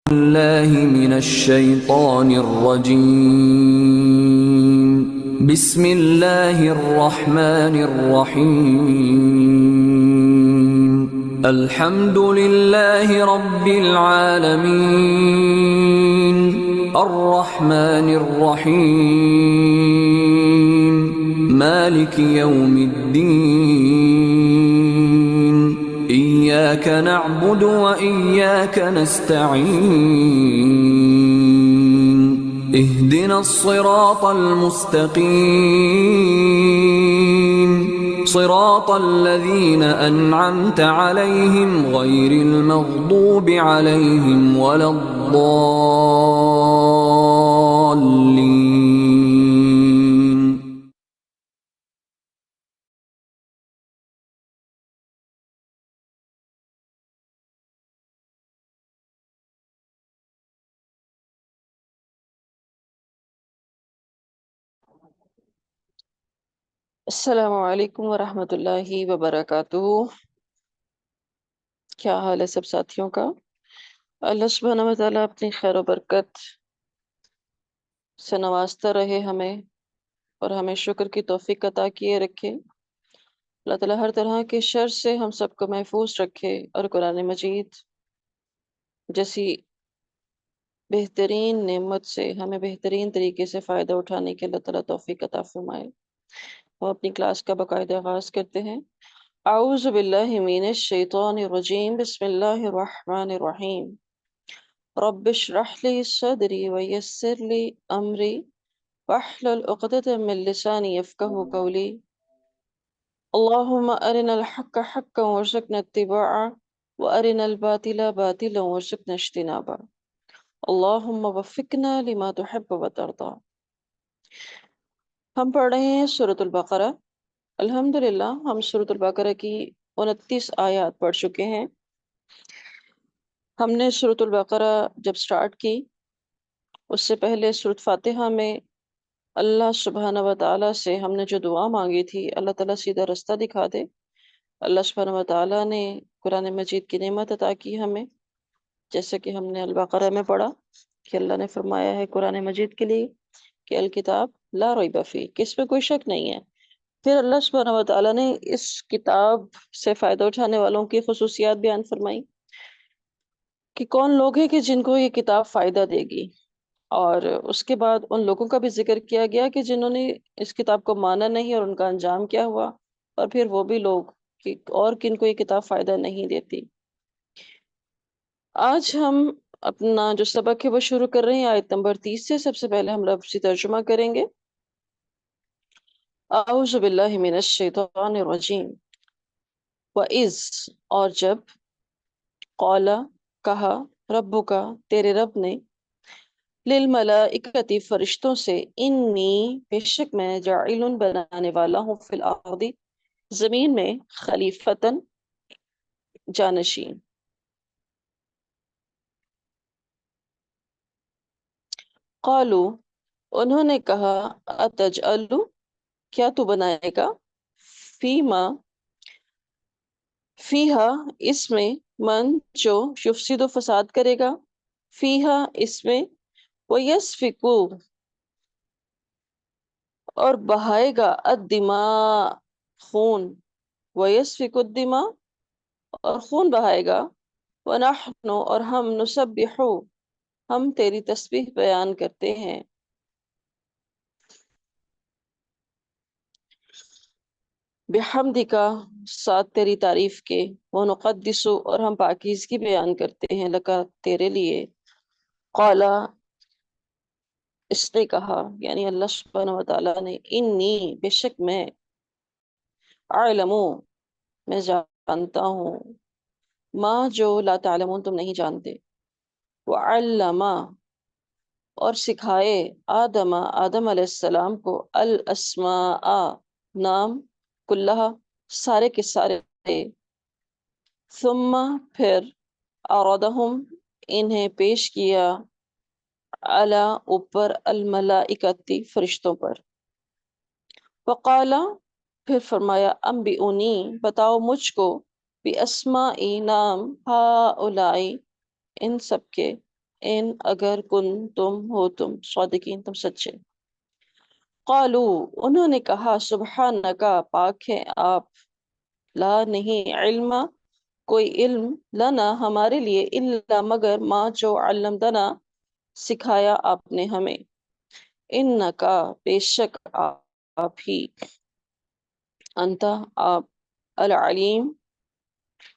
الله من الشيطان الرجيم. بسم الله الرحمن الرحيم. الحمد لله رب العالمين الرحمن الرحيم مالك يوم الدين إياك نعبد وإياك نستعين اهدنا الصراط المستقيم صراط الذين أنعمت عليهم غير المغضوب عليهم ولا الضالين. السلام علیکم ورحمۃ اللہ وبرکاتہ۔ کیا حال ہے سب ساتھیوں کا؟ اللہ سبحانہ و تعالیٰ اپنی خیر و برکت سے نوازتا رہے ہمیں، اور ہمیں شکر کی توفیق عطا کیے رکھے۔ اللہ تعالیٰ ہر طرح کے شر سے ہم سب کو محفوظ رکھے، اور قرآن مجید جیسی بہترین نعمت سے ہمیں بہترین طریقے سے فائدہ اٹھانے کے اللہ تعالیٰ توفیق عطا فرمائے۔ ہم اپنی کلاس کا باقاعدہ آغاز کرتے ہیں۔ اعوذ باللہ من الشیطان الرجیم، بسم اللہ الرحمن الرحیم۔ رب اشرح لی صدری ویسر لی امری واحلل عقدۃ من لسانی یفقہوا قولی۔ اللہم ارنا الحق حقا وارزقنا اتباعہ وارنا الباطل باطلا وارزقنا اجتنابہ۔ اللہم وفقنا لما تحب وترضى۔ ہم پڑھ رہے ہیں سورۃ البقرہ۔ الحمدللہ ہم سورۃ البقرہ کی 29 آیات پڑھ چکے ہیں۔ ہم نے سورۃ البقرہ جب سٹارٹ کی، اس سے پہلے سورۃ فاتحہ میں اللہ سبحانہ و تعالیٰ سے ہم نے جو دعا مانگی تھی، اللہ تعالیٰ سیدھا رستہ دکھا دے۔ اللہ سبحانہ و تعالیٰ نے قرآن مجید کی نعمت عطا کی ہمیں، جیسے کہ ہم نے البقرہ میں پڑھا کہ اللہ نے فرمایا ہے قرآن مجید کے لیے کہ الکتاب لا ریب فیہ، کہ اس میں کوئی شک نہیں ہے۔ پھر اللہ سبحانہ و تعالیٰ نے اس کتاب سے فائدہ اٹھانے والوں کی خصوصیات بیان فرمائی کہ کون لوگ ہیں کہ جن کو یہ کتاب فائدہ دے گی، اور اس کے بعد ان لوگوں کا بھی ذکر کیا گیا کہ جنہوں نے اس کتاب کو مانا نہیں اور ان کا انجام کیا ہوا، اور پھر وہ بھی لوگ کہ اور کن کو یہ کتاب فائدہ نہیں دیتی۔ آج ہم اپنا جو سبق ہے وہ شروع کر رہے ہیں آیت نمبر 30 سے۔ سب سے پہلے ہم لفظی ترجمہ کریں گے۔ اعوذ باللہ من الشیطان الرجیم۔ وَإِذْ، اور جب، قَالَ، کہا، ربک، تیرے رب نے، للملائکۃ، فرشتوں سے، انی، بے شک میں، جاعل، بنانے والا ہوں، فی الارض، زمین میں، خلیفتاً، جانشین۔ قالو، انہوں نے کہا، اتجعل، کیا تو بنائے گا، فیما، فیہا، اس میں، من، جو، یفسد، فساد کرے گا، فیہا، اس میں، ویسفک، اور بہائے گا، الدماء، خون، ویسفک الدماء، اور خون بہائے گا، ونحن، اور ہم، نسبح، ہم تیری تسبیح بیان کرتے ہیں، بحمدک، ساتھ تیری تعریف کے، ونقدس، اور ہم پاکیزگی بیان کرتے ہیں، لکا، تیرے لیے، قالا، اس نے کہا، یعنی اللہ سبحانہ و تعالیٰ نے، انی، بے شک میں، اعلم، میں جانتا ہوں، ما، جو، لا تعلمون، تم نہیں جانتے، وعلم، اور سکھائے، آدم، آدم علیہ السلام کو، الاسماء، نام، کلہا، سارے کے سارے، ثم، پھر، عرضہم، انہیں پیش کیا، علی، اوپر، الملائکۃ، فرشتوں پر، وقالا، پھر فرمایا، انبئونی، بتاؤ مجھ کو، باسماء، نام، ہؤلاء، ان سب کے، ان اگر کن تم ہو تم صادقین تم سچے۔ قالو انہوں نے کہا سبحانکا پاک ہے آپ، لا نہیں علم کوئی علم، لنا ہمارے لیے، الا مگر ما جو علمتنا سکھایا آپ نے ہمیں، انکا بے شک آپ ہی، انتا آپ، العلیم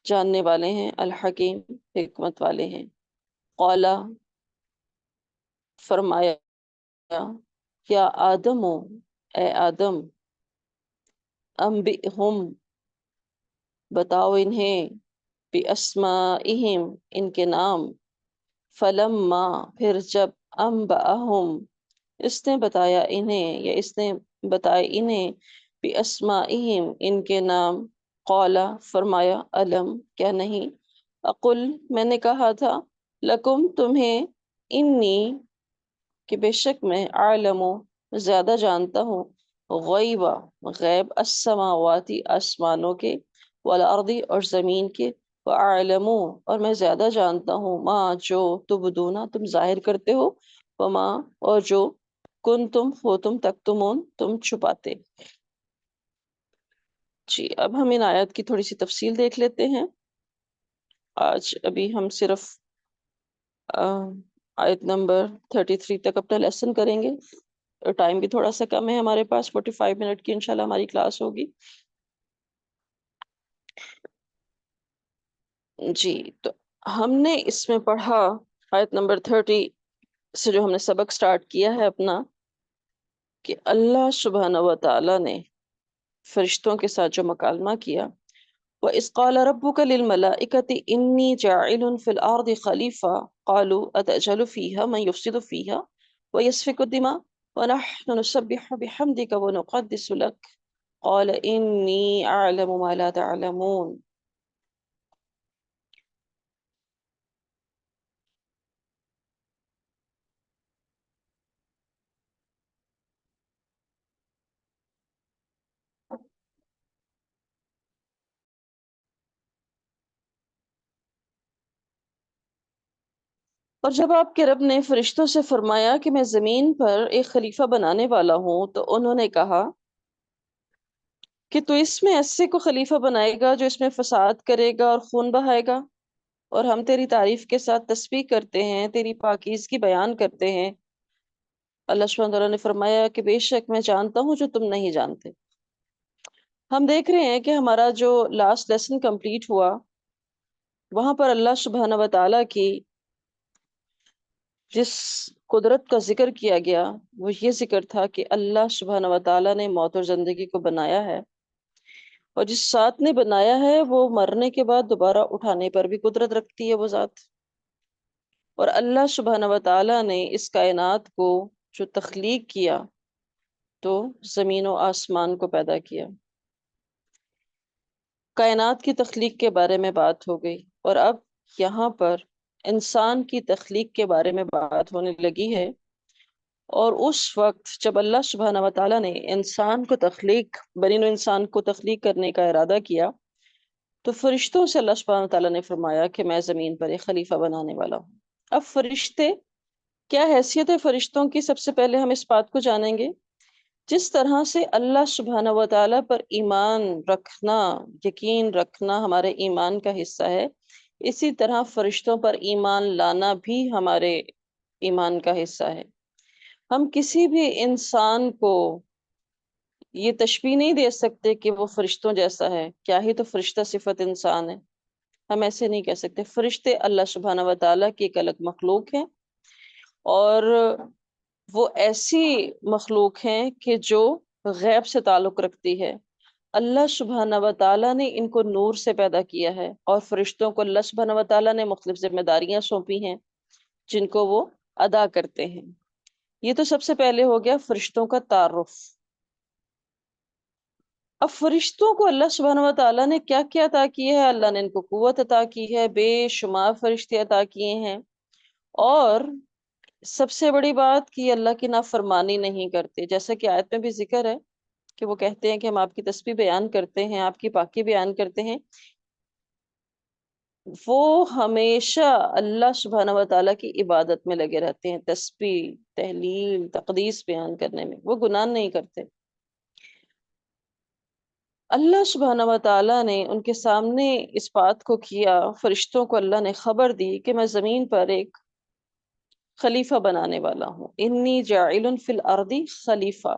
جاننے والے ہیں، الحکیم حکمت والے ہیں۔ قولا فرمایا، یا آدم اے آدم، انبئہم بتاؤ انہیں، باسمائہم ان کے نام، فلما پھر جب انبأہم اس نے بتایا انہیں یا اس نے بتائے انہیں، باسمائہم ان کے نام، قولا فرمایا، علم کیا نہیں، اقل میں نے کہا تھا، لکم تمہیں، انی کہ بے شک میں، عالم زیادہ جانتا ہوں، غیبا غیب، السماواتی آسمانوں کے، والارض اور زمین کے، وَأَعْلَمُ اور میں زیادہ جانتا ہوں، ما جو تبدون تم ظاہر کرتے ہو، وما اور جو کن تم ہو تم تکتمون تم چھپاتے۔ جی اب ہم ان آیات کی تھوڑی سی تفصیل دیکھ لیتے ہیں۔ آج ابھی ہم صرف آیت نمبر 33 تک اپنا لیسن کریں گے، اور ٹائم بھی تھوڑا سا کم ہے ہمارے پاس، 45 منٹ کی انشاءاللہ ہماری کلاس ہوگی۔ جی تو ہم نے اس میں پڑھا آیت نمبر 30 سے، جو ہم نے سبق سٹارٹ کیا ہے اپنا، کہ اللہ سبحانہ و تعالیٰ نے فرشتوں کے ساتھ جو مکالمہ کیا، وَإِذْ قَالَ رَبُّكَ لِلْمَلَائِكَةِ إِنِّي جَاعِلٌ فِي الْأَرْضِ خَلِيفَةً قَالُوا أَتَجْعَلُ فِيهَا مَن يُفْسِدُ فِيهَا وَيَسْفِكُ الدِّمَاءَ وَنَحْنُ نُسَبِّحُ بِحَمْدِكَ وَنُقَدِّسُ لَكَ قَالَ إِنِّي أَعْلَمُ مَا لَا تَعْلَمُونَ۔ اور جب آپ کے رب نے فرشتوں سے فرمایا کہ میں زمین پر ایک خلیفہ بنانے والا ہوں، تو انہوں نے کہا کہ تو اس میں ایسے کو خلیفہ بنائے گا جو اس میں فساد کرے گا اور خون بہائے گا، اور ہم تیری تعریف کے ساتھ تسبیح کرتے ہیں، تیری پاکیزگی بیان کرتے ہیں۔ اللہ سبحانہ تعالیٰ نے فرمایا کہ بے شک میں جانتا ہوں جو تم نہیں جانتے۔ ہم دیکھ رہے ہیں کہ ہمارا جو لاسٹ لیسن کمپلیٹ ہوا، وہاں پر اللہ سبحانہ و تعالیٰ کی جس قدرت کا ذکر کیا گیا، وہ یہ ذکر تھا کہ اللہ سبحانہ و تعالیٰ نے موت اور زندگی کو بنایا ہے، اور جس ذات نے بنایا ہے وہ مرنے کے بعد دوبارہ اٹھانے پر بھی قدرت رکھتی ہے وہ ذات۔ اور اللہ سبحانہ و تعالیٰ نے اس کائنات کو جو تخلیق کیا، تو زمین و آسمان کو پیدا کیا۔ کائنات کی تخلیق کے بارے میں بات ہو گئی، اور اب یہاں پر انسان کی تخلیق کے بارے میں بات ہونے لگی ہے۔ اور اس وقت جب اللہ سبحانہ و تعالیٰ نے انسان کو بنی نوع انسان کو تخلیق کرنے کا ارادہ کیا، تو فرشتوں سے اللہ سبحانہ و تعالیٰ نے فرمایا کہ میں زمین پر ایک خلیفہ بنانے والا ہوں۔ اب فرشتے، کیا حیثیت ہے فرشتوں کی، سب سے پہلے ہم اس بات کو جانیں گے۔ جس طرح سے اللہ سبحانہ و تعالیٰ پر ایمان رکھنا، یقین رکھنا ہمارے ایمان کا حصہ ہے، اسی طرح فرشتوں پر ایمان لانا بھی ہمارے ایمان کا حصہ ہے۔ ہم کسی بھی انسان کو یہ تشبیہ نہیں دے سکتے کہ وہ فرشتوں جیسا ہے، کیا ہی تو فرشتہ صفت انسان ہے، ہم ایسے نہیں کہہ سکتے۔ فرشتے اللہ سبحانہ و تعالیٰ کی ایک الگ مخلوق ہیں، اور وہ ایسی مخلوق ہیں کہ جو غیب سے تعلق رکھتی ہے۔ اللہ سبحانہ و تعالیٰ نے ان کو نور سے پیدا کیا ہے، اور فرشتوں کو اللہ سبحانہ و تعالیٰ نے مختلف ذمہ داریاں سونپی ہیں جن کو وہ ادا کرتے ہیں۔ یہ تو سب سے پہلے ہو گیا فرشتوں کا تعارف۔ اب فرشتوں کو اللہ سبحانہ و تعالیٰ نے کیا کیا عطا کی ہے؟ اللہ نے ان کو قوت عطا کی ہے، بے شمار فرشتے عطا کیے ہیں، اور سب سے بڑی بات کہ اللہ کی نافرمانی نہیں کرتے، جیسا کہ آیت میں بھی ذکر ہے کہ وہ کہتے ہیں کہ ہم آپ کی تسبیح بیان کرتے ہیں، آپ کی پاکی بیان کرتے ہیں۔ وہ ہمیشہ اللہ سبحانہ و تعالیٰ کی عبادت میں لگے رہتے ہیں، تسبیح، تحلیل، تقدیس بیان کرنے میں، وہ گناہ نہیں کرتے۔ اللہ سبحانہ و تعالیٰ نے ان کے سامنے اس بات کو کیا، فرشتوں کو اللہ نے خبر دی کہ میں زمین پر ایک خلیفہ بنانے والا ہوں، انی جاعل فی الارض خلیفہ۔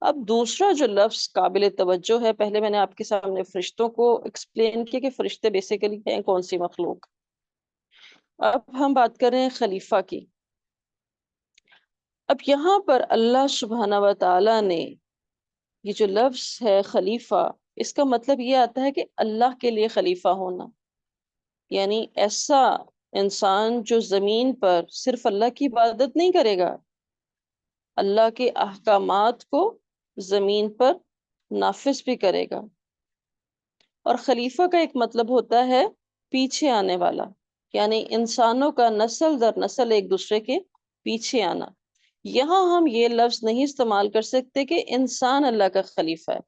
اب دوسرا جو لفظ قابل توجہ ہے، پہلے میں نے آپ کے سامنے فرشتوں کو ایکسپلین کیا کہ فرشتے بیسیکلی ہیں کون سی مخلوق، اب ہم بات کر رہے ہیں خلیفہ کی۔ اب یہاں پر اللہ سبحانہ و تعالیٰ نے یہ جو لفظ ہے خلیفہ، اس کا مطلب یہ آتا ہے کہ اللہ کے لیے خلیفہ ہونا، یعنی ایسا انسان جو زمین پر صرف اللہ کی عبادت نہیں کرے گا، اللہ کے احکامات کو زمین پر نافذ بھی کرے گا۔ اور خلیفہ کا ایک مطلب ہوتا ہے پیچھے آنے والا، یعنی انسانوں کا نسل در نسل ایک دوسرے کے پیچھے آنا۔ یہاں ہم یہ لفظ نہیں استعمال کر سکتے کہ انسان اللہ کا خلیفہ ہے،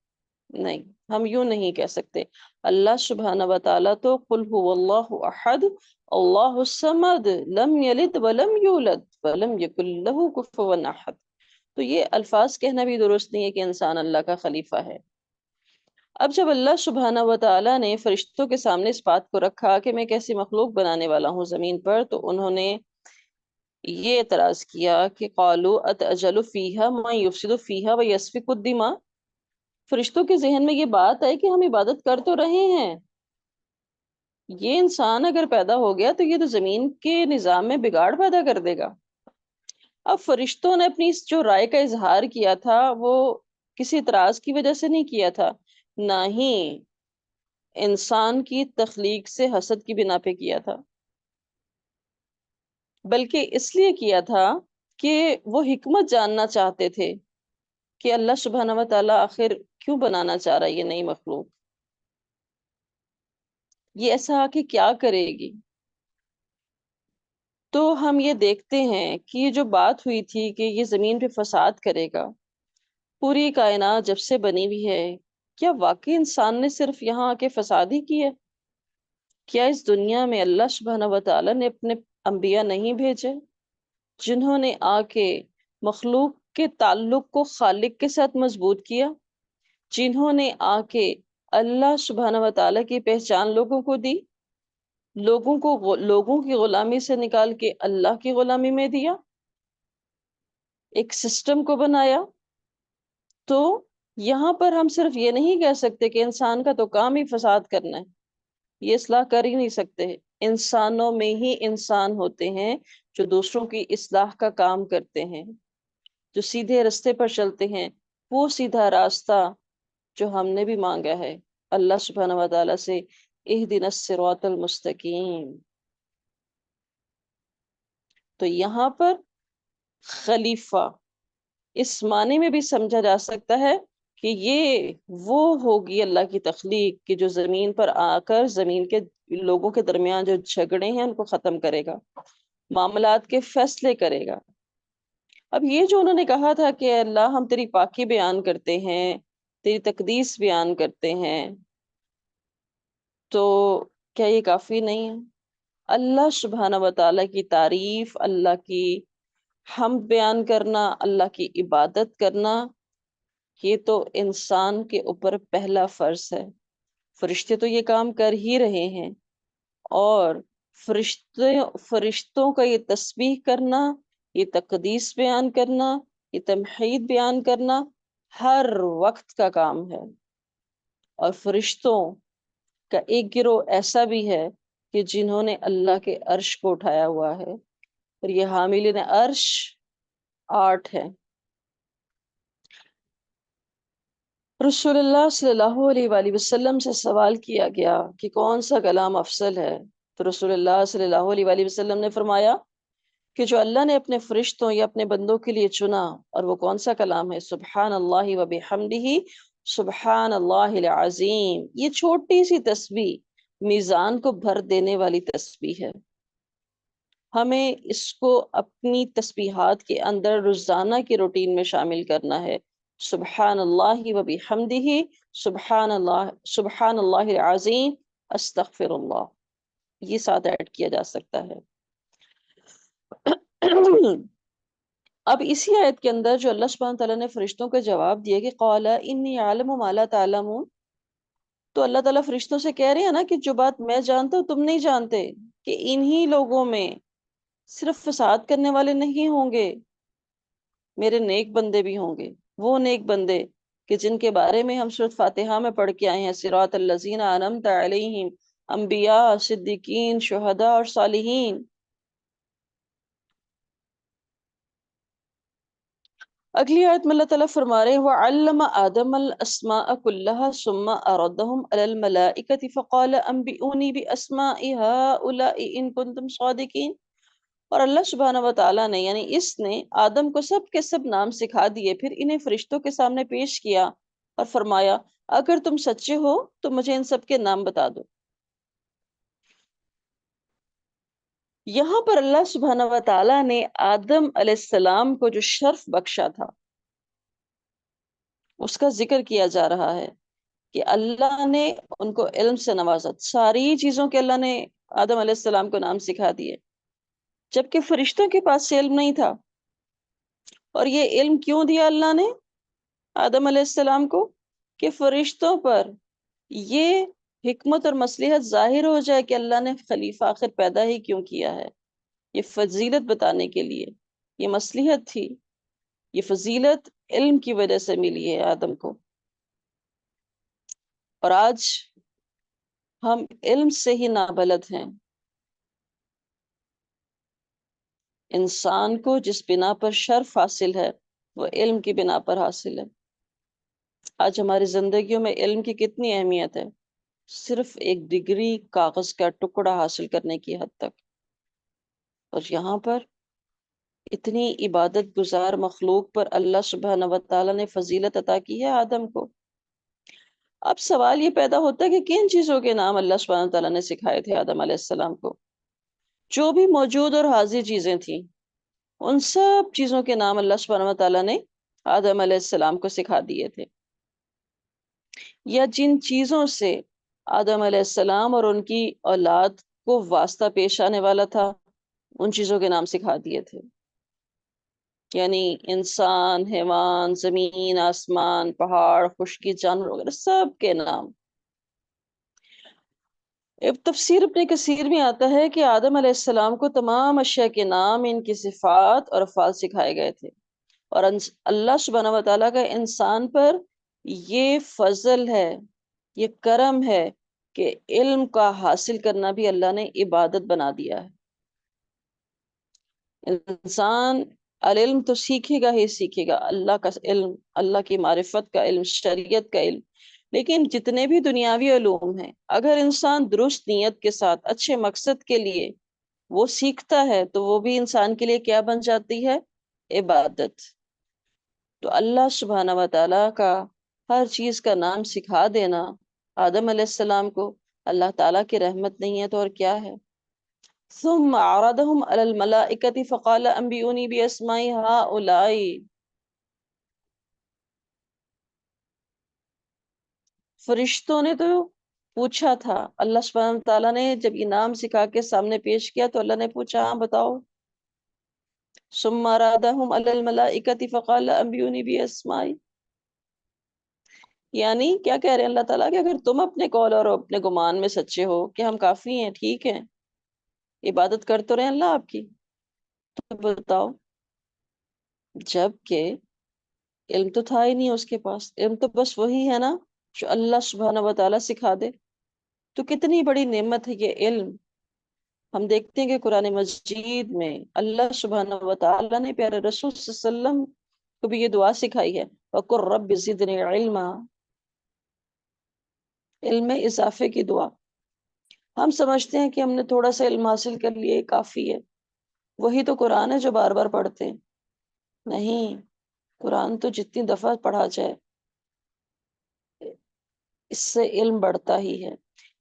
نہیں، ہم یوں نہیں کہہ سکتے۔ اللہ سبحانہ و تعالیٰ تو قل هو اللہ احد اللہ الصمد لم یلد ولم یولد ولم یکن له کفوا احد، تو یہ الفاظ کہنا بھی درست نہیں ہے کہ انسان اللہ کا خلیفہ ہے۔ اب جب اللہ سبحانہ و تعالیٰ نے فرشتوں کے سامنے اس بات کو رکھا کہ میں کیسی مخلوق بنانے والا ہوں زمین پر، تو انہوں نے یہ اعتراض کیا کہ قالوا اتأجل فیہا ما یفسد فیہا ویسفک الدماء۔ فرشتوں کے ذہن میں یہ بات آئی کہ ہم عبادت کر تو رہے ہیں، یہ انسان اگر پیدا ہو گیا تو یہ تو زمین کے نظام میں بگاڑ پیدا کر دے گا۔ اب فرشتوں نے اپنی اس جو رائے کا اظہار کیا تھا وہ کسی اعتراض کی وجہ سے نہیں کیا تھا، نہ ہی انسان کی تخلیق سے حسد کی بنا پہ کیا تھا، بلکہ اس لیے کیا تھا کہ وہ حکمت جاننا چاہتے تھے کہ اللہ سبحانہ و تعالیٰ آخر کیوں بنانا چاہ رہا ہے یہ نئی مخلوق، یہ ایسا کہ کیا کرے گی۔ تو ہم یہ دیکھتے ہیں کہ یہ جو بات ہوئی تھی کہ یہ زمین پہ فساد کرے گا، پوری کائنات جب سے بنی ہوئی ہے، کیا واقعی انسان نے صرف یہاں آ کے فساد ہی کی ہے؟ کیا اس دنیا میں اللہ سبحانہ و تعالیٰ نے اپنے انبیاء نہیں بھیجے جنہوں نے آ کے مخلوق کے تعلق کو خالق کے ساتھ مضبوط کیا، جنہوں نے آ کے اللہ سبحانہ و تعالیٰ کی پہچان لوگوں کو دی، لوگوں کی غلامی سے نکال کے اللہ کی غلامی میں دیا، ایک سسٹم کو بنایا؟ تو یہاں پر ہم صرف یہ نہیں کہہ سکتے کہ انسان کا تو کام ہی فساد کرنا ہے، یہ اصلاح کر ہی نہیں سکتے۔ انسانوں میں ہی انسان ہوتے ہیں جو دوسروں کی اصلاح کا کام کرتے ہیں، جو سیدھے راستے پر چلتے ہیں، وہ سیدھا راستہ جو ہم نے بھی مانگا ہے اللہ سبحانہ و تعالیٰ سے، اہدنا الصراط المستقیم۔ تو یہاں پر خلیفہ اس معنی میں بھی سمجھا جا سکتا ہے کہ یہ وہ ہوگی اللہ کی تخلیق کہ جو زمین پر آ کر زمین کے لوگوں کے درمیان جو جھگڑے ہیں ان کو ختم کرے گا، معاملات کے فیصلے کرے گا۔ اب یہ جو انہوں نے کہا تھا کہ اللہ ہم تیری پاکی بیان کرتے ہیں، تیری تقدیس بیان کرتے ہیں، تو کیا یہ کافی نہیں ہے؟ اللہ سبحانہ و تعالیٰ کی تعریف، اللہ کی حمد بیان کرنا، اللہ کی عبادت کرنا، یہ تو انسان کے اوپر پہلا فرض ہے۔ فرشتے تو یہ کام کر ہی رہے ہیں، اور فرشتوں کا یہ تسبیح کرنا، یہ تقدیس بیان کرنا، یہ تمحید بیان کرنا ہر وقت کا کام ہے۔ اور فرشتوں کا ایک گروہ ایسا بھی ہے کہ جنہوں نے اللہ کے عرش کو اٹھایا ہوا ہے، اور یہ حاملین عرش 8 ہے۔ رسول اللہ صلی اللہ علیہ وآلہ وسلم سے سوال کیا گیا کہ کون سا کلام افضل ہے، تو رسول اللہ صلی اللہ علیہ وآلہ وسلم نے فرمایا کہ جو اللہ نے اپنے فرشتوں یا اپنے بندوں کے لیے چنا، اور وہ کون سا کلام ہے؟ سبحان اللہ و بحمدہ سبحان اللہ العظیم۔ یہ چھوٹی سی تسبیح میزان کو بھر دینے والی تسبیح ہے، ہمیں اس کو اپنی تسبیحات کے اندر روزانہ کی روٹین میں شامل کرنا ہے۔ سبحان اللہ و بحمدہ سبحان اللہ العظیم استغفر اللہ۔ یہ ساتھ ایڈ کیا جا سکتا ہے۔ اب اسی آیت کے اندر جو اللہ سبحانہ تعالیٰ نے فرشتوں کا جواب دیا کہ قال انی اعلم ما لا تعلمون، تو اللہ تعالیٰ فرشتوں سے کہہ رہے ہیں نا کہ جو بات میں جانتا ہوں تم نہیں جانتے، کہ انہی لوگوں میں صرف فساد کرنے والے نہیں ہوں گے، میرے نیک بندے بھی ہوں گے، وہ نیک بندے کہ جن کے بارے میں ہم سورۃ فاتحہ میں پڑھ کے آئے ہیں، صراط الذین انعمت علیہم، انبیاء، صدیقین، شہداء اور صالحین۔ اگلی آیت میں اللہ تعالیٰ فرما رہے ہیں وَعَلَّمَ آدَمَ الْأَسْمَاءَ كُلَّهَا ثُمَّ عَرَضَهُمْ عَلَى الْمَلَائِكَةِ فَقَالَ أَنْبِئُونِي بِأَسْمَاءِ هَؤُلَاءِ إِن كُنتُمْ صَادِقِينَ۔ اور اللہ سبحانہ و تعالیٰ نے یعنی اس نے آدم کو سب کے سب نام سکھا دیے، پھر انہیں فرشتوں کے سامنے پیش کیا اور فرمایا اگر تم سچے ہو تو مجھے ان سب کے نام بتا دو۔ یہاں پر اللہ سبحانہ و تعالیٰ نے آدم علیہ السلام کو جو شرف بخشا تھا اس کا ذکر کیا جا رہا ہے کہ اللہ نے ان کو علم سے نوازا، ساری چیزوں کے اللہ نے آدم علیہ السلام کو نام سکھا دیے، جبکہ فرشتوں کے پاس سے علم نہیں تھا۔ اور یہ علم کیوں دیا اللہ نے آدم علیہ السلام کو؟ کہ فرشتوں پر یہ حکمت اور مصلحت ظاہر ہو جائے کہ اللہ نے خلیفہ آخر پیدا ہی کیوں کیا ہے، یہ فضیلت بتانے کے لیے، یہ مصلحت تھی، یہ فضیلت علم کی وجہ سے ملی ہے آدم کو۔ اور آج ہم علم سے ہی نابلد ہیں۔ انسان کو جس بنا پر شرف حاصل ہے وہ علم کی بنا پر حاصل ہے۔ آج ہماری زندگیوں میں علم کی کتنی اہمیت ہے، صرف ایک ڈگری کاغذ کا ٹکڑا حاصل کرنے کی حد تک، اور یہاں پر اتنی عبادت گزار مخلوق پر اللہ سبحانہ و تعالیٰ نے فضیلت عطا کی ہے آدم کو۔ اب سوال یہ پیدا ہوتا ہے کہ کن چیزوں کے نام اللہ سبحانہ و تعالیٰ نے سکھائے تھے آدم علیہ السلام کو؟ جو بھی موجود اور حاضر چیزیں تھیں ان سب چیزوں کے نام اللہ سبحانہ و تعالیٰ نے آدم علیہ السلام کو سکھا دیے تھے، یا جن چیزوں سے آدم علیہ السلام اور ان کی اولاد کو واسطہ پیش آنے والا تھا ان چیزوں کے نام سکھا دیے تھے، یعنی انسان، حیوان، زمین، آسمان، پہاڑ، خشکی، جانور وغیرہ سب کے نام۔ اب تفسیر ابن کثیر میں آتا ہے کہ آدم علیہ السلام کو تمام اشیاء کے نام، ان کی صفات اور افعال سکھائے گئے تھے، اور اللہ سبحانہ و تعالیٰ کا انسان پر یہ فضل ہے، یہ کرم ہے کہ علم کا حاصل کرنا بھی اللہ نے عبادت بنا دیا ہے۔ انسان العلم تو سیکھے گا ہی سیکھے گا، اللہ کا علم، اللہ کی معرفت کا علم، شریعت کا علم، لیکن جتنے بھی دنیاوی علوم ہیں اگر انسان درست نیت کے ساتھ اچھے مقصد کے لیے وہ سیکھتا ہے تو وہ بھی انسان کے لیے کیا بن جاتی ہے؟ عبادت۔ تو اللہ سبحانہ و تعالیٰ کا ہر چیز کا نام سکھا دینا آدم علیہ السلام کو اللہ تعالیٰ کی رحمت نہیں ہے تو اور کیا ہے؟ ثم عرضهم على الملائكة فقال انبئوني باسماء هؤلاء۔ فرشتوں نے تو پوچھا تھا، اللہ سبحانہ تعالیٰ نے جب یہ نام سکھا کے سامنے پیش کیا تو اللہ نے پوچھا ہاں بتاؤ۔ ثم عرضهم على الملائكة فقال انبئوني باسماء، یعنی کیا کہہ رہے ہیں اللہ تعالیٰ کہ اگر تم اپنے قول اور اپنے گمان میں سچے ہو کہ ہم کافی ہیں، ٹھیک ہیں، عبادت کر تو رہے ہیں اللہ آپ کی، تو بتاؤ۔ جب کہ علم تو تھا ہی نہیں اس کے پاس، علم تو بس وہی ہے نا جو اللہ سبحانہ و تعالیٰ سکھا دے، تو کتنی بڑی نعمت ہے یہ علم۔ ہم دیکھتے ہیں کہ قرآن مجید میں اللہ سبحانہ و تعالیٰ نے پیارے رسول صلی اللہ علیہ وسلم کو بھی یہ دعا سکھائی ہے وَقُلْ رَبِّ زِدْنِی عِلْمًا، علم میں اضافے کی دعا۔ ہم سمجھتے ہیں کہ ہم نے تھوڑا سا علم حاصل کر لیا یہ کافی ہے، وہی تو قرآن ہے جو بار بار پڑھتے ہیں، نہیں، قرآن تو جتنی دفعہ پڑھا جائے اس سے علم بڑھتا ہی ہے۔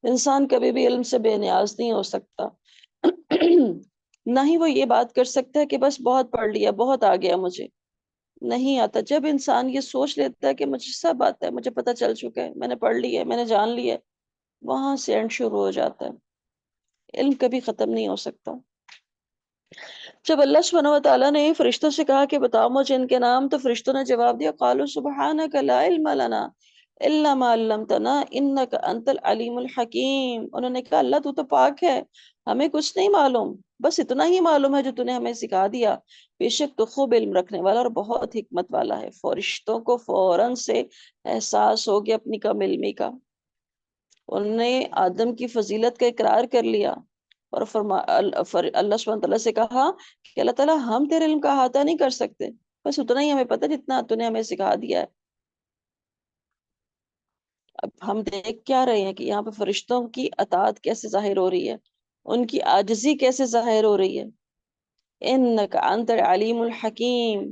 انسان کبھی بھی علم سے بے نیاز نہیں ہو سکتا، نہ ہی وہ یہ بات کر سکتا ہے کہ بس بہت پڑھ لیا، بہت آ گیا مجھے، نہیں آتا۔ جب انسان یہ سوچ لیتا ہے کہ مجھے سب آتا ہے، مجھے پتہ چل چکا ہے، میں نے پڑھ لیا ہے، میں نے جان لیا ہے، وہاں سے اینڈ شروع ہو جاتا ہے۔ علم کبھی ختم نہیں ہو سکتا۔ جب اللہ سبحانہ و تعالیٰ نے فرشتوں سے کہا کہ بتاؤ مجھے ان کے نام، تو فرشتوں نے جواب دیا قالوا سبحانک لا علم لنا الا ما علمتنا انک انت العلیم الحکیم۔ انہوں نے کہا اللہ تو پاک ہے، ہمیں کچھ نہیں معلوم، بس اتنا ہی معلوم ہے جو تو نے ہمیں سکھا دیا، بے شک تو خوب علم رکھنے والا اور بہت حکمت والا ہے۔ فرشتوں کو فوراً سے احساس ہو گیا اپنی کم علمی کا، انہوں نے آدم کی فضیلت کا اقرار کر لیا، اور اللہ سبحانہ تعالیٰ سے کہا کہ اللہ تعالیٰ ہم تیرے علم کا احاطہ نہیں کر سکتے، بس اتنا ہی ہمیں پتہ جتنا تو نے ہمیں سکھا دیا ہے۔ اب ہم دیکھ کیا رہے ہیں کہ یہاں پہ فرشتوں کی اطاعت کیسے ظاہر ہو رہی ہے، ان کی عاجزی کیسے ظاہر ہو رہی ہے۔ انک انت العلیم الحکیم،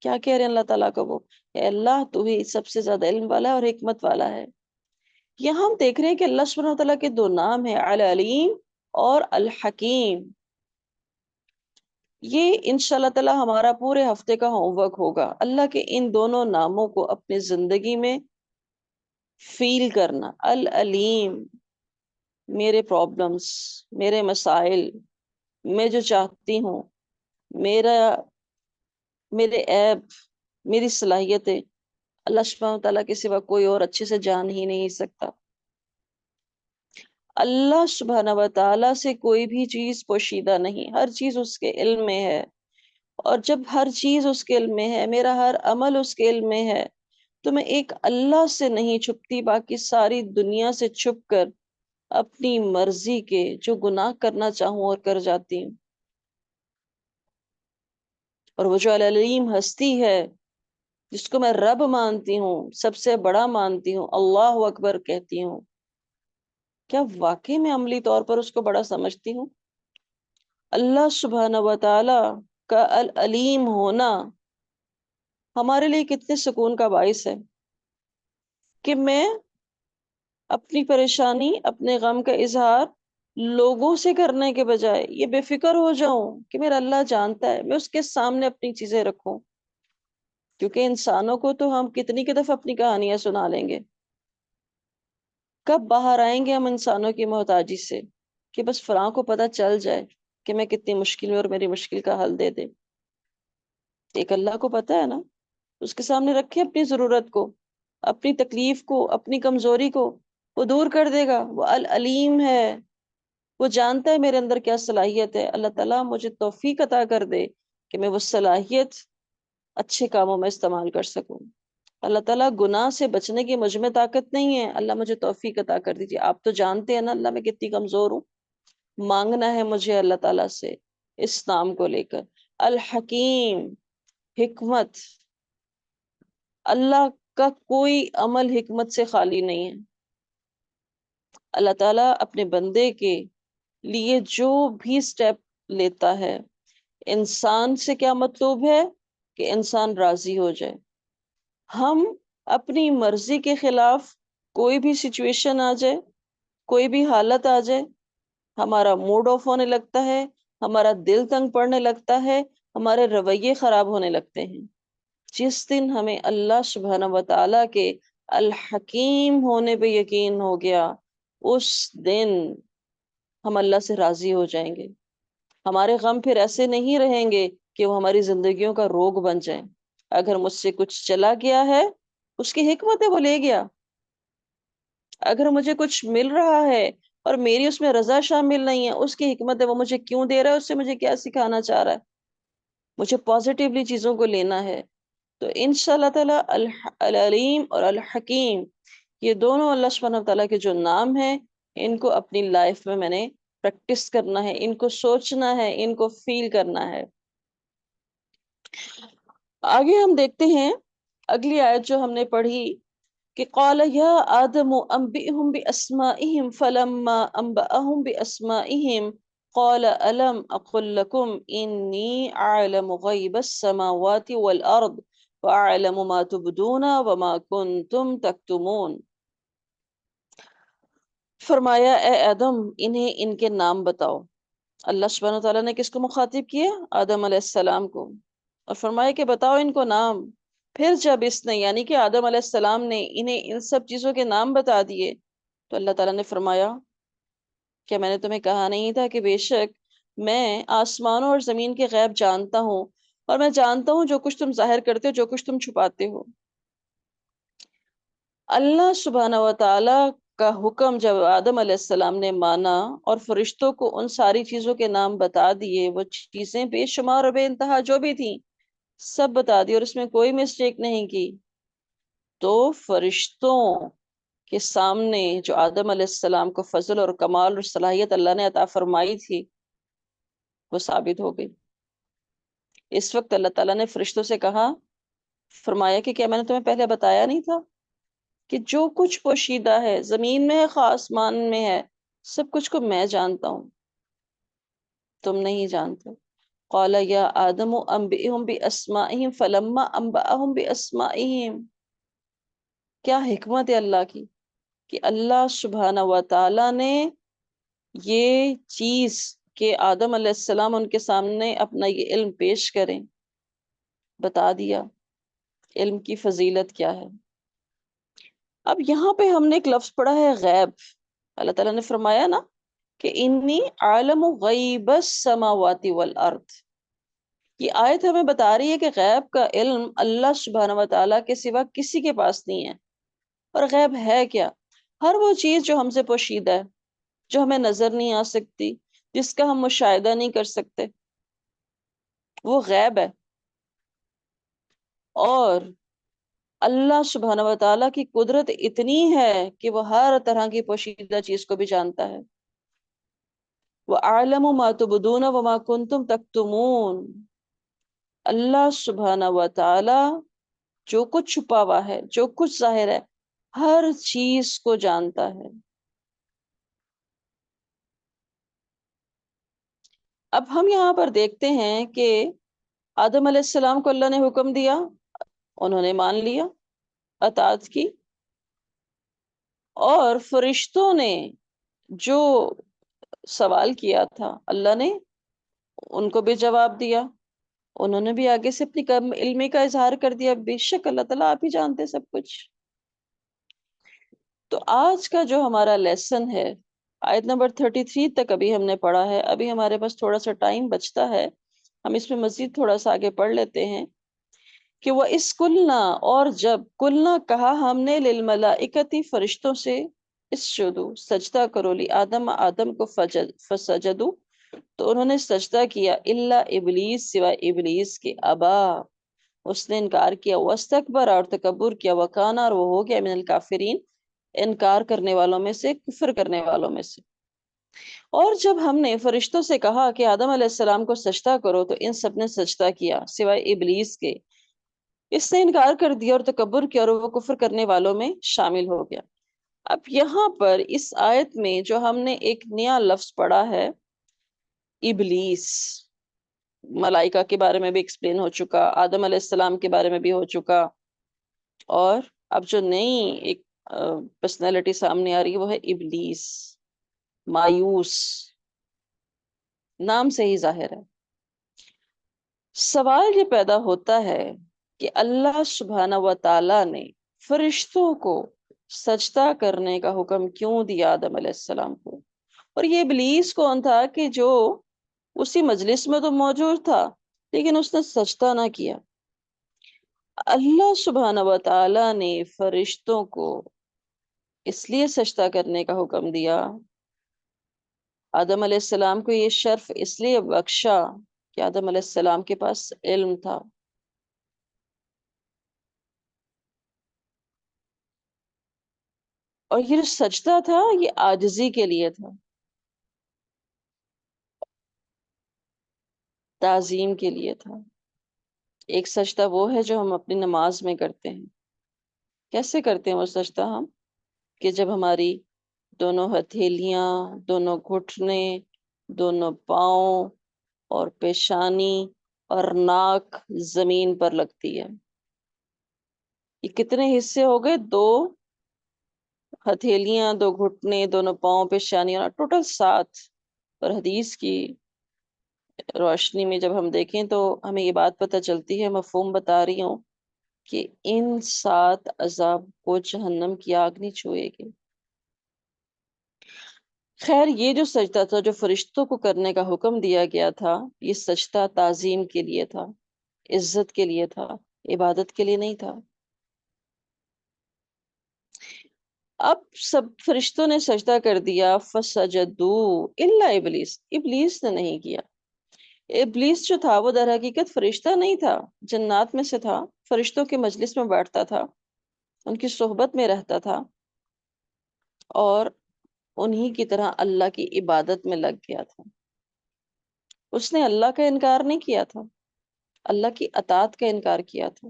کیا کہہ رہے ہیں اللہ تعالیٰ کو وہ، اے اللہ تو ہی سب سے زیادہ علم والا ہے اور حکمت والا ہے۔ یہاں ہم دیکھ رہے ہیں کہ اللہ سبحانہ وتعالیٰ کے دو نام ہیں، العلیم اور الحکیم۔ یہ انشاءاللہ تعالی ہمارا پورے ہفتے کا ہوم ورک ہوگا، اللہ کے ان دونوں ناموں کو اپنی زندگی میں فیل کرنا۔ العلیم، میرے پرابلمز، میرے مسائل، میں جو چاہتی ہوں، میرا میرے عیب، میری صلاحیتیں اللہ سبحانہ تعالیٰ کے سوا کوئی اور اچھے سے جان ہی نہیں سکتا۔ اللہ سبحانہ و تعالیٰ سے کوئی بھی چیز پوشیدہ نہیں، ہر چیز اس کے علم میں ہے، اور جب ہر چیز اس کے علم میں ہے، میرا ہر عمل اس کے علم میں ہے، تو میں ایک اللہ سے نہیں چھپتی، باقی ساری دنیا سے چھپ کر اپنی مرضی کے جو گناہ کرنا چاہوں اور کر جاتی ہوں۔ اور وہ جو العلیم ہستی ہے جس کو میں رب مانتی ہوں، سب سے بڑا مانتی ہوں، اللہ اکبر کہتی ہوں، کیا واقعی میں عملی طور پر اس کو بڑا سمجھتی ہوں؟ اللہ سبحانہ و تعالی کا العلیم ہونا ہمارے لیے کتنے سکون کا باعث ہے کہ میں اپنی پریشانی، اپنے غم کا اظہار لوگوں سے کرنے کے بجائے یہ بے فکر ہو جاؤں کہ میرا اللہ جانتا ہے، میں اس کے سامنے اپنی چیزیں رکھوں، کیونکہ انسانوں کو تو ہم کتنی کی دفعہ اپنی کہانیاں سنا لیں گے، کب باہر آئیں گے ہم انسانوں کی محتاجی سے کہ بس فلاں کو پتہ چل جائے کہ میں کتنی مشکل میں اور میری مشکل کا حل دے دے۔ ایک اللہ کو پتہ ہے نا، اس کے سامنے رکھے اپنی ضرورت کو، اپنی تکلیف کو، اپنی کمزوری کو، وہ دور کر دے گا، وہ العلیم ہے، وہ جانتا ہے میرے اندر کیا صلاحیت ہے۔ اللہ تعالیٰ مجھے توفیق عطا کر دے کہ میں وہ صلاحیت اچھے کاموں میں استعمال کر سکوں۔ اللہ تعالیٰ گناہ سے بچنے کی مجھ میں طاقت نہیں ہے، اللہ مجھے توفیق عطا کر دیجیے۔ آپ تو جانتے ہیں نا اللہ میں کتنی کمزور ہوں، مانگنا ہے مجھے اللہ تعالیٰ سے اس نام کو لے کر۔ الحکیم، حکمت، اللہ کا کوئی عمل حکمت سے خالی نہیں ہے۔ اللہ تعالیٰ اپنے بندے کے لیے جو بھی سٹیپ لیتا ہے، انسان سے کیا مطلوب ہے کہ انسان راضی ہو جائے۔ ہم اپنی مرضی کے خلاف کوئی بھی سچویشن آ جائے، کوئی بھی حالت آ جائے، ہمارا موڈ آف ہونے لگتا ہے، ہمارا دل تنگ پڑنے لگتا ہے، ہمارے رویے خراب ہونے لگتے ہیں۔ جس دن ہمیں اللہ سبحانہ و تعالیٰ کے الحکیم ہونے پہ یقین ہو گیا، اس دن ہم اللہ سے راضی ہو جائیں گے۔ ہمارے غم پھر ایسے نہیں رہیں گے کہ وہ ہماری زندگیوں کا روگ بن جائیں۔ اگر مجھ سے کچھ چلا گیا ہے، اس کی حکمت ہے، وہ لے گیا۔ اگر مجھے کچھ مل رہا ہے اور میری اس میں رضا شامل نہیں ہے، اس کی حکمت ہے، وہ مجھے کیوں دے رہا ہے، اس سے مجھے کیا سکھانا چاہ رہا ہے، مجھے پازیٹیولی چیزوں کو لینا ہے۔ تو انشاءاللہ تعالی العلیم اور الحکیم، یہ دونوں اللہ سبحانہ وتعالیٰ کے جو نام ہیں، ان کو اپنی لائف میں نے پریکٹس کرنا ہے، ان کو سوچنا ہے، ان کو فیل کرنا ہے۔ آگے ہم دیکھتے ہیں اگلی آیت جو ہم نے پڑھی کہ قال یا آدم انبئهم باسمائهم فلما انبأهم باسمائهم قال الم اقل لكم انی اعلم غیب السماوات والارض واعلم ما تبدون وما کنتم تکتمون۔ فرمایا اے آدم انہیں ان کے نام بتاؤ۔ اللہ سبحانہ تعالیٰ نے کس کو مخاطب کیا؟ آدم علیہ السلام کو، اور فرمایا کہ بتاؤ ان کو نام۔ پھر جب اس نے یعنی کہ آدم علیہ السلام نے انہیں ان سب چیزوں کے نام بتا دیے، تو اللہ تعالیٰ نے فرمایا کیا میں نے تمہیں کہا نہیں تھا کہ بے شک میں آسمانوں اور زمین کے غیب جانتا ہوں، اور میں جانتا ہوں جو کچھ تم ظاہر کرتے ہو، جو کچھ تم چھپاتے ہو۔ اللہ سبحانہ و تعالی کا حکم جب آدم علیہ السلام نے مانا اور فرشتوں کو ان ساری چیزوں کے نام بتا دیے، وہ چیزیں بے شمار اور بے انتہا جو بھی تھیں سب بتا دی اور اس میں کوئی مسٹیک نہیں کی، تو فرشتوں کے سامنے جو آدم علیہ السلام کو فضل اور کمال اور صلاحیت اللہ نے عطا فرمائی تھی وہ ثابت ہو گئی۔ اس وقت اللہ تعالیٰ نے فرشتوں سے کہا، فرمایا کہ کیا میں نے تمہیں پہلے بتایا نہیں تھا کہ جو کچھ پوشیدہ ہے زمین میں ہے خواہ آسمان میں ہے، سب کچھ کو میں جانتا ہوں، تم نہیں جانتے۔ قال یا آدم انبئہم باسمائہم فلما انبأہم باسمائہم۔ کیا حکمت ہے اللہ کی کہ اللہ سبحانہ و تعالی نے یہ چیز کہ آدم علیہ السلام ان کے سامنے اپنا یہ علم پیش کریں، بتا دیا علم کی فضیلت کیا ہے۔ اب یہاں پہ ہم نے ایک لفظ پڑھا ہے غیب۔ اللہ تعالیٰ نے فرمایا نا کہ انی عالم غیب السماوات والارض۔ یہ آیت ہمیں بتا رہی ہے کہ غیب کا علم اللہ سبحانہ و تعالیٰ کے سوا کسی کے پاس نہیں ہے۔ اور غیب ہے کیا؟ ہر وہ چیز جو ہم سے پوشیدہ ہے، جو ہمیں نظر نہیں آ سکتی، جس کا ہم مشاہدہ نہیں کر سکتے، وہ غیب ہے۔ اور اللہ سبحانہ و تعالیٰ کی قدرت اتنی ہے کہ وہ ہر طرح کی پوشیدہ چیز کو بھی جانتا ہے۔ وَأَعْلَمُ مَا تُبْدُونَ وَمَا كُنْتُمْ تَكْتُمُونَ۔ اللہ سبحانہ و تعالی جو کچھ چھپا ہوا ہے، جو کچھ ظاہر ہے، ہر چیز کو جانتا ہے۔ اب ہم یہاں پر دیکھتے ہیں کہ آدم علیہ السلام کو اللہ نے حکم دیا، انہوں نے مان لیا، اطاعت کی، اور فرشتوں نے جو سوال کیا تھا اللہ نے ان کو بھی جواب دیا، انہوں نے بھی آگے سے اپنی کم علمی کا اظہار کر دیا، بے شک اللہ تعالیٰ آپ ہی جانتے سب کچھ۔ تو آج کا جو ہمارا لیسن ہے، آیت نمبر 33 تک ابھی ہم نے پڑھا ہے، ابھی ہمارے پاس تھوڑا سا ٹائم بچتا ہے، ہم اس میں مزید تھوڑا سا آگے پڑھ لیتے ہیں کہ وہ اس کلنا، اور جب کلنا کہا ہم نے للملائکتی فرشتوں سے، اسجدوا سجدہ کرو لی آدم آدم کو فسجدوا تو انہوں نے سجدہ کیا، الا ابلیس سوائے ابلیس کے، ابا اس نے انکار کیا، واستکبر اور تکبر کیا، وکانا اور وہ ہو گیا من الکافرین انکار کرنے والوں میں سے، کفر کرنے والوں میں سے۔ اور جب ہم نے فرشتوں سے کہا کہ آدم علیہ السلام کو سجدہ کرو تو ان سب نے سجدہ کیا سوائے ابلیس کے، اس نے انکار کر دیا اور تکبر کیا اور وہ کفر کرنے والوں میں شامل ہو گیا۔ اب یہاں پر اس آیت میں جو ہم نے ایک نیا لفظ پڑھا ہے ابلیس، ملائکہ کے بارے میں بھی ایکسپلین ہو چکا، آدم علیہ السلام کے بارے میں بھی ہو چکا، اور اب جو نئی ایک پرسنالٹی سامنے آ رہی ہے وہ ہے ابلیس، مایوس، نام سے ہی ظاہر ہے۔ سوال یہ پیدا ہوتا ہے کہ اللہ سبحانہ و تعالی نے فرشتوں کو سجدہ کرنے کا حکم کیوں دیا آدم علیہ السلام کو؟ اور یہ ابلیس کون تھا کہ جو اسی مجلس میں تو موجود تھا لیکن اس نے سجدہ نہ کیا؟ اللہ سبحانہ و تعالی نے فرشتوں کو اس لیے سجدہ کرنے کا حکم دیا، آدم علیہ السلام کو یہ شرف اس لیے بخشا کہ آدم علیہ السلام کے پاس علم تھا، اور یہ جو سجدہ تھا یہ عاجزی کے لیے تھا، تعظیم کے لیے تھا۔ ایک سجدہ وہ ہے جو ہم اپنی نماز میں کرتے ہیں۔ کیسے کرتے ہیں وہ سجدہ ہم؟ کہ جب ہماری دونوں ہتھیلیاں، دونوں گھٹنے، دونوں پاؤں اور پیشانی اور ناک زمین پر لگتی ہے۔ یہ کتنے حصے ہو گئے؟ دو ہتھیلیاں، دو گھٹنے، دونوں پاؤں، پیشانی، اور ٹوٹل 7۔ اور حدیث کی روشنی میں جب ہم دیکھیں تو ہمیں یہ بات پتہ چلتی ہے، مفہوم بتا رہی ہوں، کہ ان 7 عذاب کو جہنم کی آگ نہیں چھوئے گی۔ خیر یہ جو سجدہ تھا جو فرشتوں کو کرنے کا حکم دیا گیا تھا، یہ سجدہ تعظیم کے لیے تھا، عزت کے لیے تھا، عبادت کے لیے نہیں تھا۔ اب سب فرشتوں نے سجدہ کر دیا، فسجدوا الا ابلیس، ابلیس نے نہیں کیا۔ ابلیس جو تھا وہ در حقیقت فرشتہ نہیں تھا، جنات میں سے تھا، فرشتوں کے مجلس میں بیٹھتا تھا، ان کی صحبت میں رہتا تھا، اور انہی کی طرح اللہ کی عبادت میں لگ گیا تھا۔ اس نے اللہ کا انکار نہیں کیا تھا، اللہ کی اطاعت کا انکار کیا تھا۔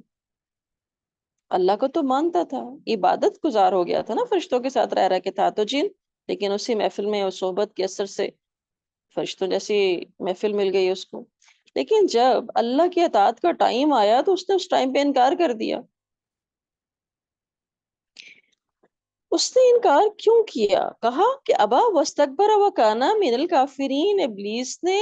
اللہ کو تو مانتا تھا، عبادت گزار ہو گیا تھا نا، فرشتوں کے ساتھ رہ کے تھا تو جن، لیکن اسی محفل میں اور صحبت کے اثر سے فرشتوں جیسی محفل مل گئی اس کو۔ لیکن جب اللہ کی اطاعت کا ٹائم آیا تو اس نے اس ٹائم پہ انکار کر دیا۔ اس نے انکار کیوں کیا؟ کہا کہ ابا واستکبر وکانا من الکافرین، ابلیس نے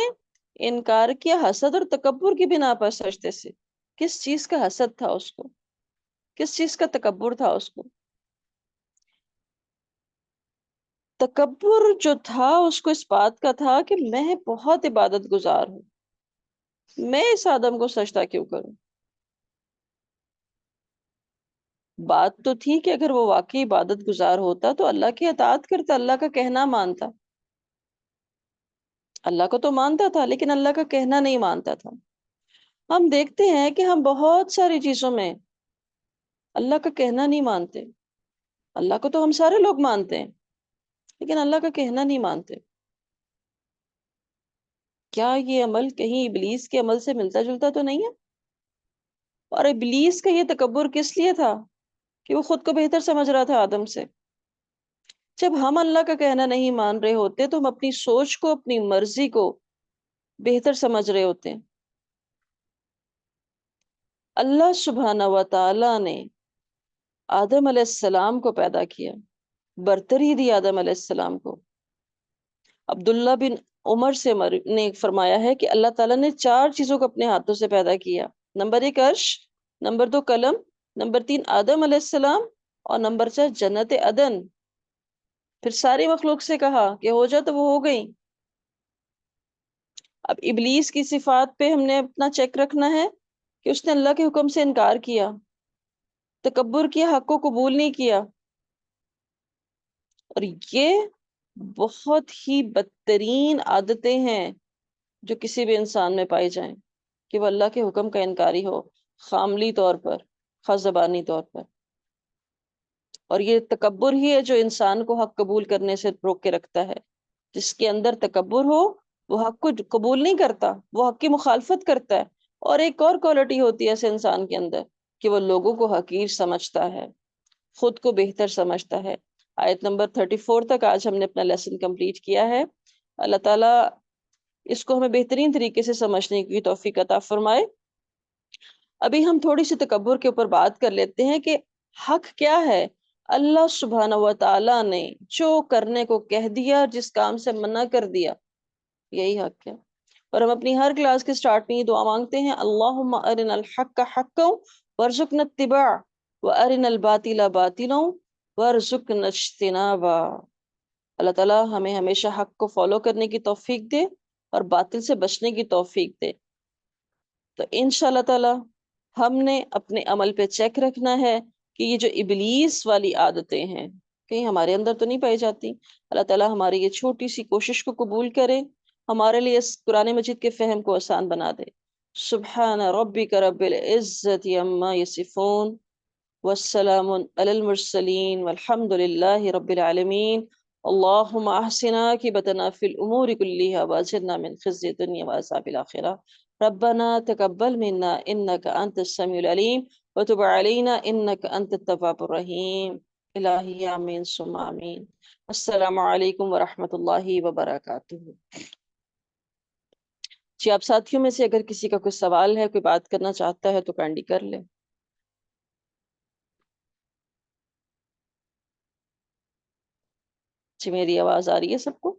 انکار کیا حسد اور تکبر کی بنا پر سجدے سے۔ کس چیز کا حسد تھا اس کو؟ کس چیز کا تکبر تھا اس کو؟ تکبر جو تھا اس کو اس بات کا تھا کہ میں بہت عبادت گزار ہوں، میں اس آدم کو سجدہ کیوں کروں؟ بات تو تھی کہ اگر وہ واقعی عبادت گزار ہوتا تو اللہ کی اطاعت کرتا، اللہ کا کہنا مانتا۔ اللہ کو تو مانتا تھا لیکن اللہ کا کہنا نہیں مانتا تھا۔ ہم دیکھتے ہیں کہ ہم بہت ساری چیزوں میں اللہ کا کہنا نہیں مانتے۔ اللہ کو تو ہم سارے لوگ مانتے ہیں لیکن اللہ کا کہنا نہیں مانتے۔ کیا یہ عمل کہیں ابلیس کے عمل سے ملتا جلتا تو نہیں ہے؟ اور ابلیس کا یہ تکبر کس لیے تھا؟ کہ وہ خود کو بہتر سمجھ رہا تھا آدم سے۔ جب ہم اللہ کا کہنا نہیں مان رہے ہوتے تو ہم اپنی سوچ کو، اپنی مرضی کو بہتر سمجھ رہے ہوتے ہیں۔ اللہ سبحانہ و تعالی نے آدم علیہ السلام کو پیدا کیا، برتری دی آدم علیہ السلام کو۔ عبداللہ بن عمر سے نے فرمایا ہے کہ اللہ تعالیٰ نے 4 چیزوں کو اپنے ہاتھوں سے پیدا کیا۔ نمبر 1 عرش، نمبر 2 قلم، نمبر 3 آدم علیہ السلام، اور نمبر 4 جنت عدن۔ پھر ساری مخلوق سے کہا کہ ہو جا تو وہ ہو گئی۔ اب ابلیس کی صفات پہ ہم نے اپنا چیک رکھنا ہے کہ اس نے اللہ کے حکم سے انکار کیا، تکبر کیا، حق کو قبول نہیں کیا، اور یہ بہت ہی بدترین عادتیں ہیں جو کسی بھی انسان میں پائی جائیں، کہ وہ اللہ کے حکم کا انکاری ہو، خواہ عملی طور پر، خواہ زبانی طور پر۔ اور یہ تکبر ہی ہے جو انسان کو حق قبول کرنے سے روک کے رکھتا ہے۔ جس کے اندر تکبر ہو وہ حق کو قبول نہیں کرتا، وہ حق کی مخالفت کرتا ہے۔ اور ایک اور کوالٹی ہوتی ہے ایسے انسان کے اندر کہ وہ لوگوں کو حقیر سمجھتا ہے، خود کو بہتر سمجھتا ہے۔ آیت نمبر 34 تک آج ہم نے اپنا لیسن کمپلیٹ کیا ہے۔ اللہ تعالیٰ اس کو ہمیں بہترین طریقے سے سمجھنے کی توفیق عطا فرمائے۔ ابھی ہم تھوڑی سی تکبر کے اوپر بات کر لیتے ہیں کہ حق کیا ہے۔ اللہ سبحانہ و تعالیٰ نے جو کرنے کو کہہ دیا، جس کام سے منع کر دیا، یہی حق ہے۔ اور ہم اپنی ہر کلاس کے سٹارٹ میں یہ دعا مانگتے ہیں، اللہم ارنا الحق حقا وارزقنا اتباع وارنا الباطل باطلا وارزقنا اجتنابا۔ اللہ تعالیٰ ہمیں ہمیشہ حق کو فالو کرنے کی توفیق دے اور باطل سے بچنے کی توفیق دے۔ تو انشاءاللہ تعالیٰ ہم نے اپنے عمل پہ چیک رکھنا ہے کہ یہ جو ابلیس والی عادتیں ہیں کہیں ہمارے اندر تو نہیں پائی جاتی۔ اللہ تعالیٰ ہماری یہ چھوٹی سی کوشش کو قبول کرے، ہمارے لیے اس قرآن مجید کے فہم کو آسان بنا دے۔ سبحان ربک رب العزت عما یصفون والسلام علی المرسلین والحمد للہ رب العالمین۔ اللہم احسن عاقبتنا فی الامور کلها واجرنا من خزي الدنیا وعذاب الآخرہ۔ ربنا تقبل منا انك انت السميع العليم وتب علينا انك انت التواب الرحیم۔ الہی آمین ثم آمین۔ السلام علیکم ورحمۃ اللہ وبرکاتہ۔ جی آپ ساتھیوں میں سے اگر کسی کا کوئی سوال ہے، کوئی بات کرنا چاہتا ہے تو کینڈی کر لیں۔ جی میری آواز آ رہی ہے سب کو؟